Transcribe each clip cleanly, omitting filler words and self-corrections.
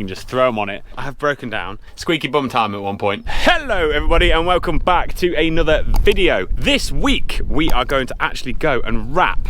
and just throw them on it. I have broken down. Squeaky bum time at one point. Hello everybody and welcome back to another video. This week we are going to actually go and wrap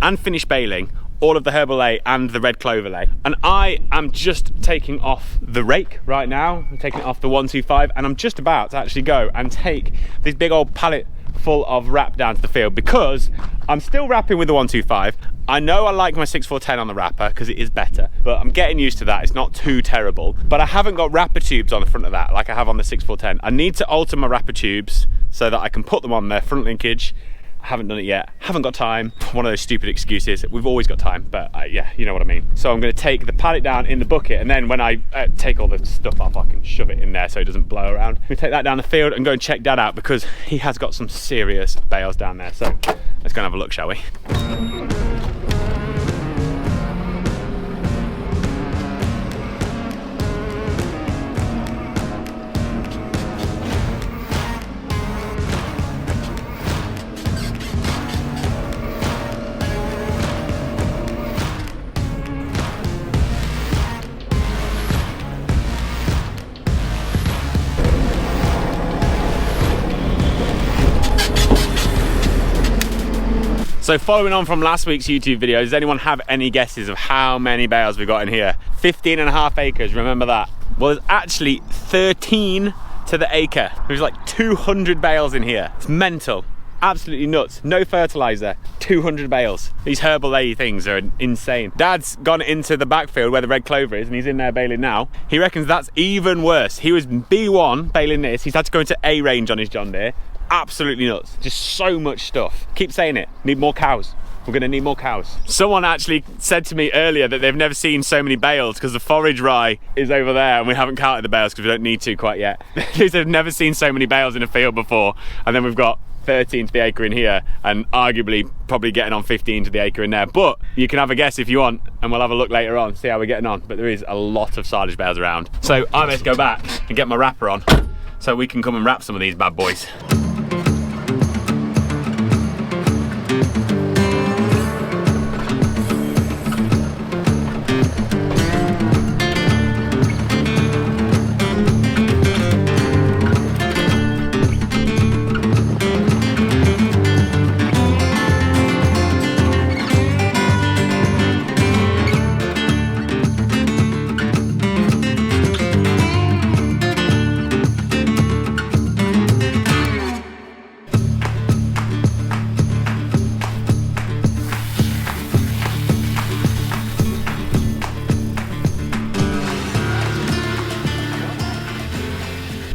and finish baling all of the HERBAL ley and the red clover ley. And I am just taking off the rake right now. I'm taking it off the 125 and I'm just about to actually go and take this big old pallet full of wrap down to the field because I'm still wrapping with the 125. I know I like my 6410 on the wrapper because it is better, but I'm getting used to that. It's not too terrible, but I haven't got wrapper tubes on the front of that like I have on the 6410. I need to alter my wrapper tubes so that I can put them on their front linkage. I haven't done it yet, haven't got time. One of those stupid excuses. We've always got time, but yeah, you know what I mean. So I'm gonna take the pallet down in the bucket and then when I take all the stuff off, I can shove it in there so it doesn't blow around. We take that down the field and go and check Dad out because he has got some serious bales down there. So let's go and have a look, shall we? So following on from last week's YouTube video, does anyone have any guesses of how many bales we got in here? 15.5 acres, remember that? Well, there's actually 13 to the acre. There's like 200 bales in here. It's mental, absolutely nuts. No fertilizer, 200 bales. These HERBAL ley things are insane. Dad's gone into the backfield where the red clover is and he's in there baling now. He reckons that's even worse. He was B1 baling this. He's had to go into A range on his John Deere. Absolutely nuts, just so much stuff. Keep saying it, need more cows. We're gonna need more cows. Someone actually said to me earlier that they've never seen so many bales because the forage rye is over there and we haven't counted the bales because we don't need to quite yet. They've never seen so many bales in a field before, and then we've got 13 to the acre in here and arguably probably getting on 15 to the acre in there. But you can have a guess if you want and we'll have a look later on, see how we're getting on. But there is a lot of silage bales around. So I best go back and get my wrapper on so we can come and wrap some of these bad boys.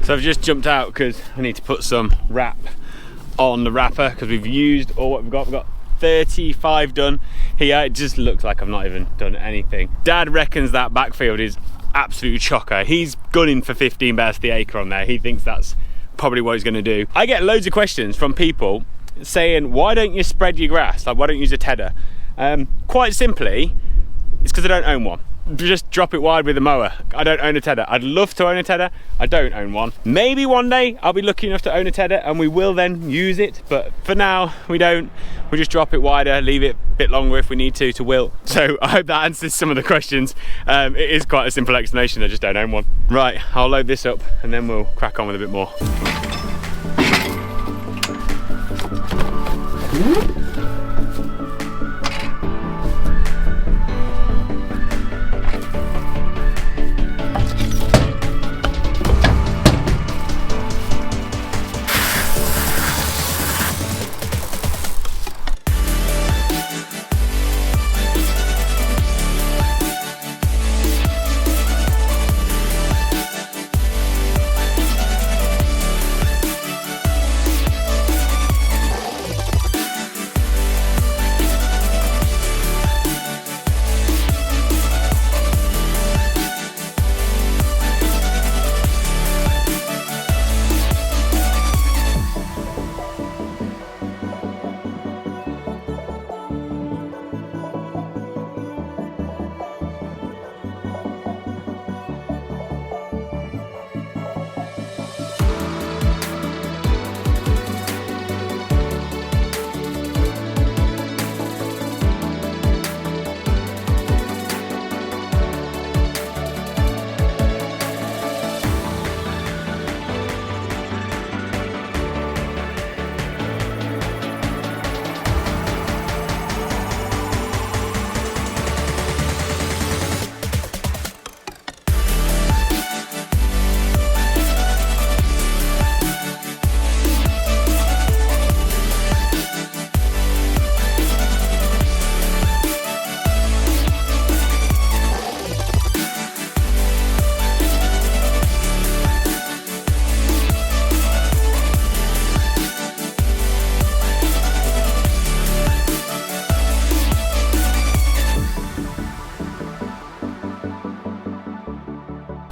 So I've just jumped out because I need to put some wrap on the wrapper because we've used all what we've got. We've got 35 done here. It just looks like I've not even done anything. Dad reckons that backfield is absolute chocker. He's gunning for 15 bales to the acre on there. He thinks that's probably what he's going to do. I get loads of questions from people saying, why don't you spread your grass? Like, why don't you use a tedder? Quite simply, it's because I don't own one. Just drop it wide with a mower. I don't own a tedder. I'd love to own a tedder. I don't own one. Maybe one day I'll be lucky enough to own a tedder and we will then use it, but for now we don't. We just drop it wider, leave it a bit longer if we need to wilt. So I hope that answers some of the questions. It is quite a simple explanation, I just don't own one. Right, I'll load this up and then we'll crack on with a bit more.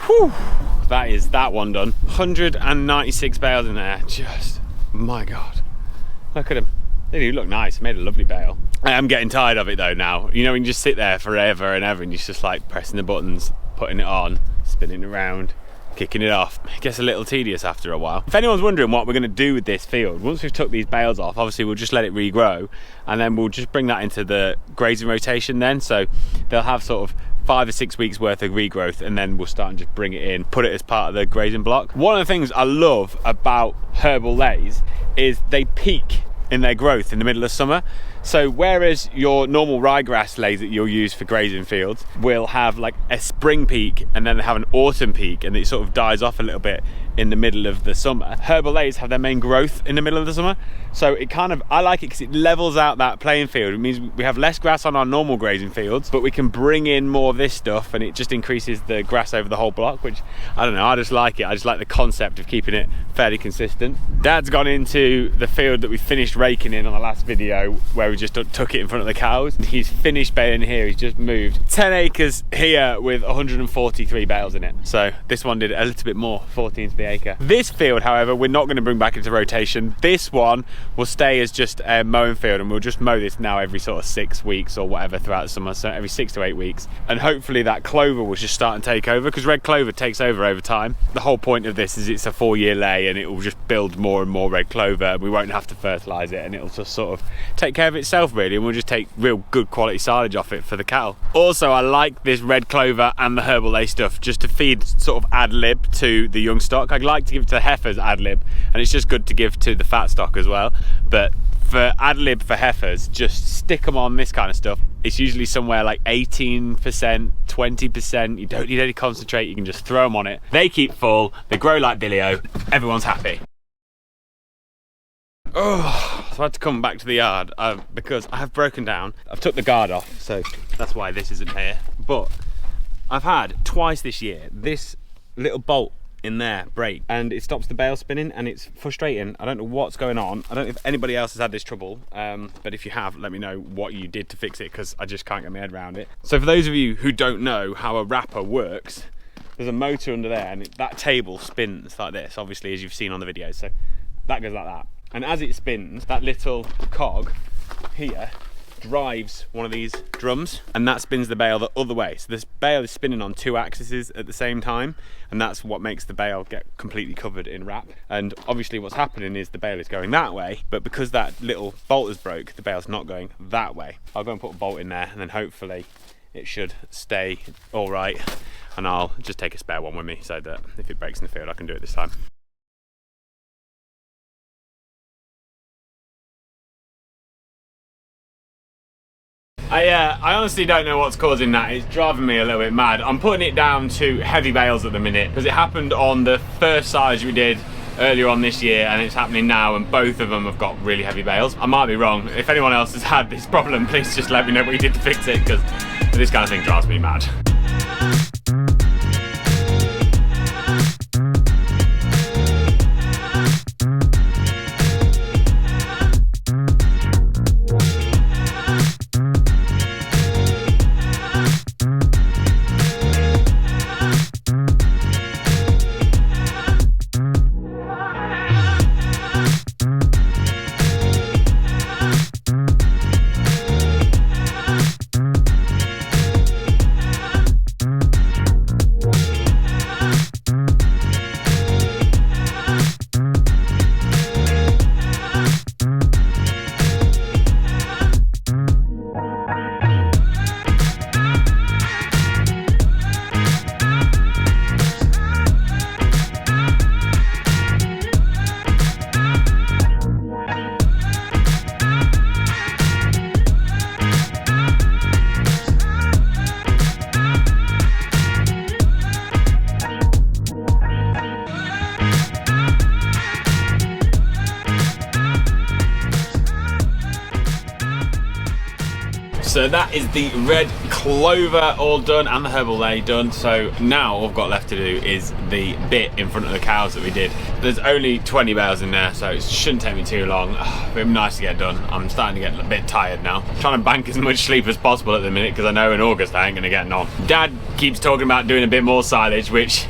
Whew, that is that one done. 196 bales in there. Just, my God. Look at them. They do look nice. I made a lovely bale. I am getting tired of it though now. You know, when you just sit there forever and ever and you're just like pressing the buttons, putting it on, spinning it around, kicking it off. It gets a little tedious after a while. If anyone's wondering what we're going to do with this field, once we've took these bales off, obviously we'll just let it regrow and then we'll just bring that into the grazing rotation then. So they'll have sort of 5 or 6 weeks worth of regrowth and then we'll start and just bring it in, put it as part of the grazing block. One of the things I love about herbal leys is they peak in their growth in the middle of summer. So whereas your normal ryegrass leys that you'll use for grazing fields will have like a spring peak and then they have an autumn peak and it sort of dies off a little bit in the middle of the summer, herbal leys have their main growth in the middle of the summer. So it kind of, I like it because it levels out that playing field. It means we have less grass on our normal grazing fields, but we can bring in more of this stuff and it just increases the grass over the whole block, which I don't know, I just like it. I just like the concept of keeping it fairly consistent. Dad's gone into the field that we finished raking in on the last video where we just took it in front of the cows. He's finished baling here. He's just moved 10 acres here with 143 bales in it. So this one did a little bit more, 14 to the acre. This field, however, we're not going to bring back into rotation. This one will stay as just a mowing field and we'll just mow this now every sort of 6 weeks or whatever throughout the summer, so every 6 to 8 weeks. And hopefully that clover will just start and take over, because red clover takes over time. The whole point of this is it's a 4-year lay and it will just build more and more red clover. We won't have to fertilise it and it'll just sort of take care of itself really, and we'll just take real good quality silage off it for the cattle. Also, I like this red clover and the herbal ley stuff just to feed sort of ad lib to the young stock. I'd like to give it to heifers ad lib, and it's just good to give to the fat stock as well. But for ad lib for heifers, just stick them on this kind of stuff. It's usually somewhere like 18%, 20%. You don't need any concentrate, you can just throw them on it. They keep full, they grow like Billy-O, everyone's happy. Oh, so I had to come back to the yard because I have broken down. I've took the guard off, so that's why this isn't here. But I've had twice this year this little bolt in there break and it stops the bale spinning, and it's frustrating. I don't know what's going on. I don't know if anybody else has had this trouble, but if you have, let me know what you did to fix it, because I just can't get my head around it. So for those of you who don't know how a wrapper works, there's a motor under there and that table spins like this, obviously, as you've seen on the video. So that goes like that. And as it spins, that little cog here drives one of these drums, and that spins the bale the other way. So this bale is spinning on 2 axes at the same time, and that's what makes the bale get completely covered in wrap. And obviously what's happening is the bale is going that way, but because that little bolt is broke, the bale's not going that way. I'll go and put a bolt in there, and then hopefully it should stay all right, and I'll just take a spare one with me so that if it breaks in the field I can do it this time. I honestly don't know what's causing that. It's driving me a little bit mad. I'm putting it down to heavy bales at the minute because it happened on the first silage we did earlier on this year, and it's happening now, and both of them have got really heavy bales. I might be wrong. If anyone else has had this problem, please just let me know what you did to fix it, because this kind of thing drives me mad. So that is the red clover all done and the herbal ley done. So now all I've got left to do is the bit in front of the cows that we did. There's only 20 bales in there, so it shouldn't take me too long. It'd be nice to get done. I'm starting to get a bit tired now. I'm trying to bank as much sleep as possible at the minute because I know in August I ain't gonna get none. Dad keeps talking about doing a bit more silage, which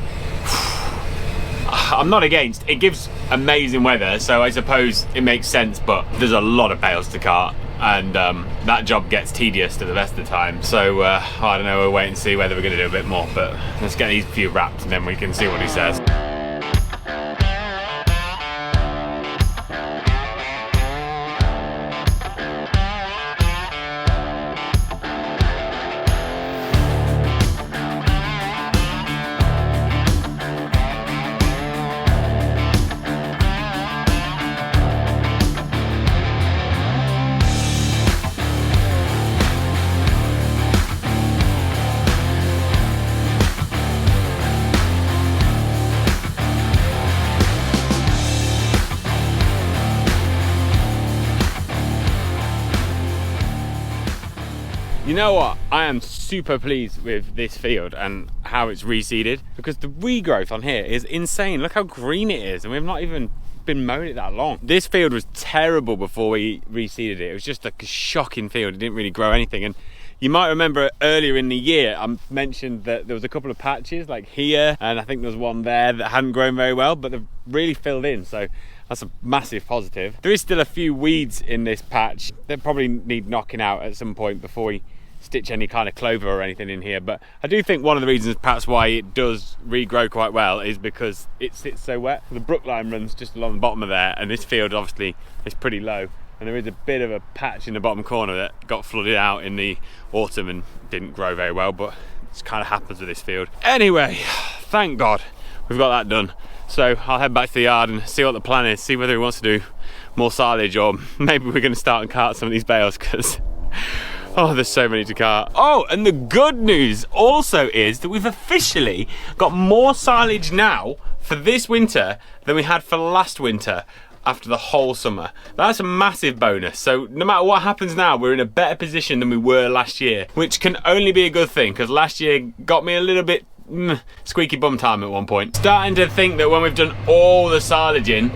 I'm not against. It gives amazing weather, so I suppose it makes sense, but there's a lot of bales to cart, and that job gets tedious to the best of the time. So I don't know, we'll wait and see whether we're going to do a bit more, but let's get these few wrapped and then we can see what he says. You know what? I am super pleased with this field and how it's reseeded, because the regrowth on here is insane. Look how green it is, and we've not even been mowing it that long. This field was terrible before we reseeded it. It was just like a shocking field. It didn't really grow anything. And you might remember earlier in the year I mentioned that there was a couple of patches like here, and I think there was one there that hadn't grown very well, but they've really filled in, so that's a massive positive. There is still a few weeds in this patch. They probably need knocking out at some point before we stitch any kind of clover or anything in here, but I do think one of the reasons perhaps why it does regrow quite well is because it sits so wet. The brook line runs just along the bottom of there, and this field obviously is pretty low, and there is a bit of a patch in the bottom corner that got flooded out in the autumn and didn't grow very well, but it kind of happens with this field. Anyway, thank God we've got that done. So I'll head back to the yard and see what the plan is, see whether he wants to do more silage, or maybe we're going to start and cart some of these bales, because oh, there's so many to cart. Oh, and the good news also is that we've officially got more silage now for this winter than we had for last winter after the whole summer. That's a massive bonus. So no matter what happens now, we're in a better position than we were last year, which can only be a good thing, because last year got me a little bit squeaky bum time at one point. Starting to think that when we've done all the silage in,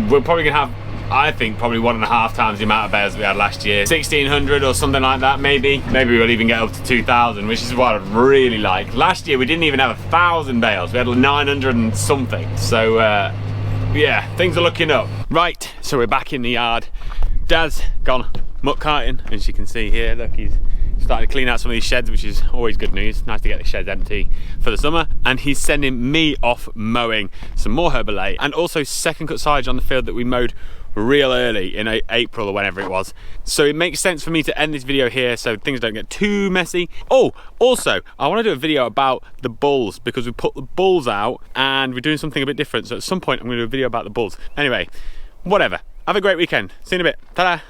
we're probably gonna have, I think, probably 1.5 times the amount of bales we had last year. 1,600 or something like that, maybe. Maybe we'll even get up to 2,000, which is what I'd really like. Last year we didn't even have 1,000 bales. We had 900 and something. So yeah, things are looking up. Right, so we're back in the yard. Dad's gone muck carting, as you can see here. Look, he's started to clean out some of these sheds, which is always good news. Nice to get the sheds empty for the summer. And he's sending me off mowing some more herbal ley, and also second cut silage on the field that we mowed real early in April or whenever it was. So it makes sense for me to end this video here so things don't get too messy. Oh, also, I want to do a video about the bulls, because we put the bulls out and we're doing something a bit different. So at some point I'm going to do a video about the bulls. Anyway, whatever. Have a great weekend. See you in a bit. Ta-da.